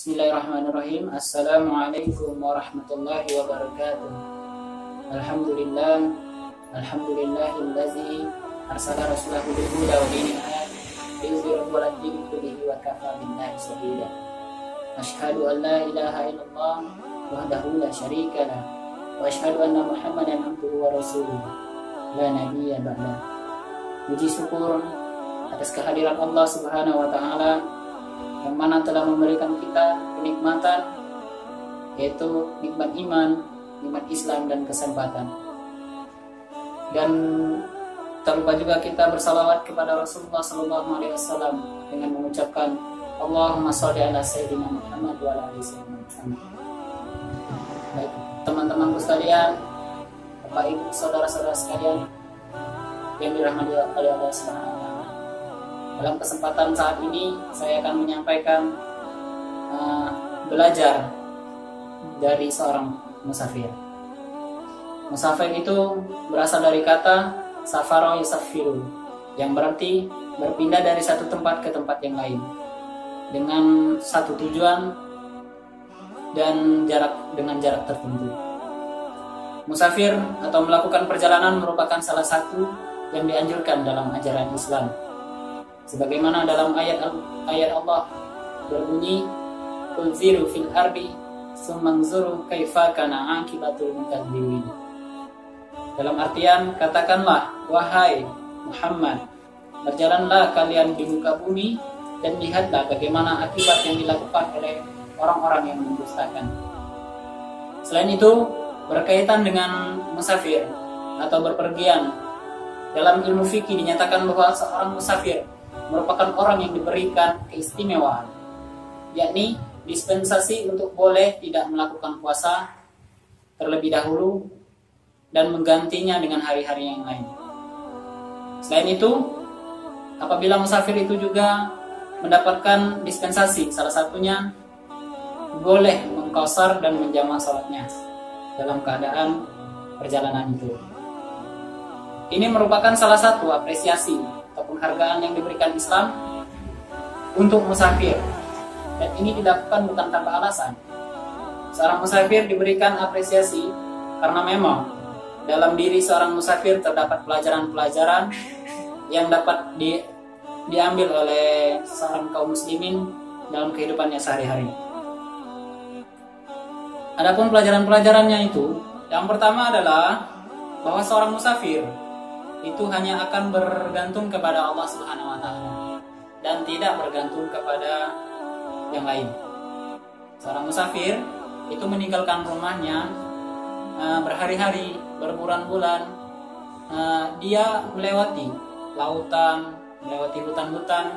Bismillahirrahmanirrahim. Assalamualaikum warahmatullahi wabarakatuh. Alhamdulillah, alhamdulillahillazi arsala rasulahu bil huda wa dinil haq liyudhhirahu 'ala ad-dini kullihi wa kafa billahi shahida. Asyhadu an la ilaha illallah wahdahu la syarika lah wa asyhadu anna Muhammadan abduhu wa rasuluh la nabiyya ba'da. Puji syukur atas kehadiran Allah Subhanahu wa taala yang mana telah memberikan kita kenikmatan, yaitu nikmat iman, nikmat Islam dan kesempatan. Dan tak lupa juga kita bersalawat kepada Rasulullah SAW dengan mengucapkan Allahumma sholli ala sayyidina Muhammad wa ala ali sayyidina Muhammad. Baik, teman-temanku sekalian, Bapak Ibu, saudara-saudara sekalian yang dirahmati oleh Allah Subhanahu wa taala. Dalam kesempatan saat ini saya akan menyampaikan belajar dari seorang musafir. Musafir itu berasal dari kata safara yusafiru, yang berarti berpindah dari satu tempat ke tempat yang lain dengan satu tujuan dan dengan jarak tertentu. Musafir atau melakukan perjalanan merupakan salah satu yang dianjurkan dalam ajaran Islam. Sebagaimana dalam ayat Allah berbunyi, "Qul siru fil ardi tsumma anzuru kaifa kana 'aqibatul mukadzibin." Dalam artian, katakanlah, wahai Muhammad, berjalanlah kalian di muka bumi dan lihatlah bagaimana akibat yang dilakukan oleh orang-orang yang mendustakan. Selain itu, berkaitan dengan musafir atau berpergian, dalam ilmu fikih dinyatakan bahwa seorang musafir merupakan orang yang diberikan keistimewaan, yakni dispensasi untuk boleh tidak melakukan puasa terlebih dahulu dan menggantinya dengan hari-hari yang lain. Selain itu, apabila musafir itu juga mendapatkan dispensasi, salah satunya boleh mengqashar dan menjamak salatnya dalam keadaan perjalanan itu. Ini merupakan salah satu apresiasi atau penghargaan yang diberikan Islam untuk musafir, dan ini dilakukan bukan tanpa alasan. Seorang musafir diberikan apresiasi karena memang dalam diri seorang musafir terdapat pelajaran-pelajaran yang dapat diambil oleh seorang kaum muslimin dalam kehidupannya sehari-hari. Adapun pelajaran-pelajarannya itu, yang pertama adalah bahwa seorang musafir itu hanya akan bergantung kepada Allah Subhanahu wa taala dan tidak bergantung kepada yang lain. Seorang musafir itu meninggalkan rumahnya berhari-hari, berbulan-bulan, dia melewati lautan, melewati hutan-hutan,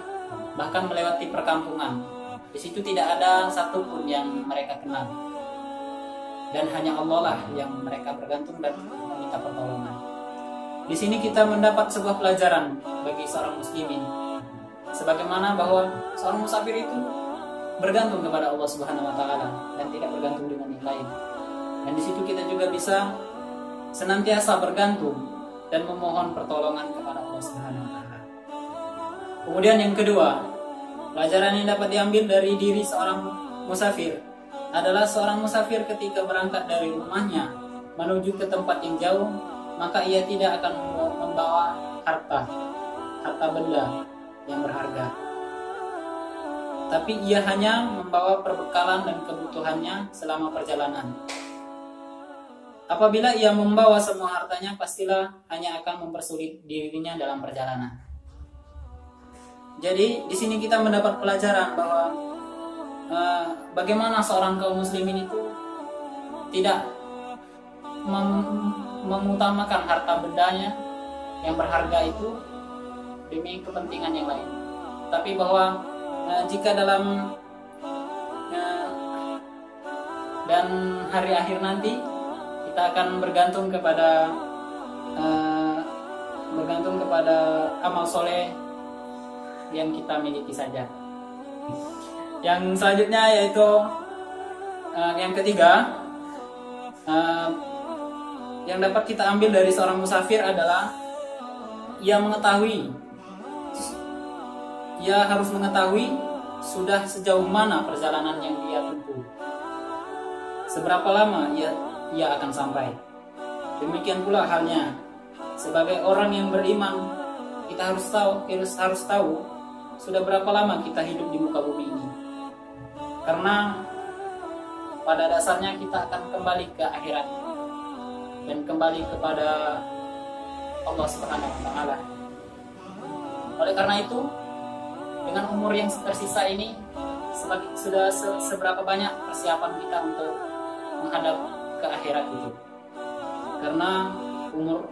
bahkan melewati perkampungan. Di situ tidak ada satupun yang mereka kenal, dan hanya Allah lah yang mereka bergantung dan meminta pertolongan. Di sini kita mendapat sebuah pelajaran bagi seorang muslimin, sebagaimana bahwa seorang musafir itu bergantung kepada Allah Subhanahu wa taala dan tidak bergantung dengan yang lain. Dan di situ kita juga bisa senantiasa bergantung dan memohon pertolongan kepada Allah Subhanahu wa taala. Kemudian yang kedua, pelajaran yang dapat diambil dari diri seorang musafir adalah seorang musafir ketika berangkat dari rumahnya menuju ke tempat yang jauh, maka ia tidak akan membawa harta benda yang berharga, tapi ia hanya membawa perbekalan dan kebutuhannya selama perjalanan. Apabila ia membawa semua hartanya, pastilah hanya akan mempersulit dirinya dalam perjalanan. Jadi di sini kita mendapat pelajaran bahwa bagaimana seorang kaum muslimin itu tidak memutamakan harta bendanya yang berharga itu demi kepentingan yang lain, tapi bahwa jika dalam dan hari akhir nanti kita akan bergantung kepada amal soleh yang kita miliki saja. Yang selanjutnya yaitu yang ketiga, yang dapat kita ambil dari seorang musafir adalah ia harus mengetahui sudah sejauh mana perjalanan yang dia tempuh, seberapa lama ia akan sampai. Demikian pula halnya sebagai orang yang beriman, kita harus tahu sudah berapa lama kita hidup di muka bumi ini. Karena pada dasarnya kita akan kembali ke akhirat dan kembali kepada Allah Subhanahu wa taala. Oleh karena itu, dengan umur yang tersisa ini, sudah seberapa banyak persiapan kita untuk menghadap ke akhirat itu. Karena umur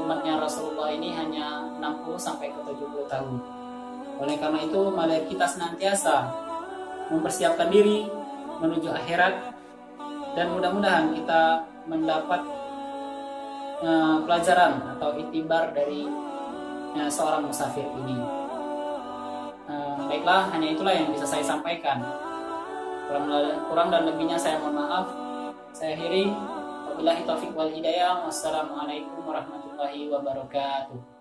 umatnya Rasulullah ini hanya 60 sampai ke 70 tahun. Oleh karena itu, mari kita senantiasa mempersiapkan diri menuju akhirat, dan mudah-mudahan kita mendapat pelajaran atau iktibar dari seorang musafir ini. Baiklah, hanya itulah yang bisa saya sampaikan. Kurang dan lebihnya saya mohon maaf. Saya akhiri. Wabillahi taufiq wal hidayah. Wassalamualaikum warahmatullahi wabarakatuh.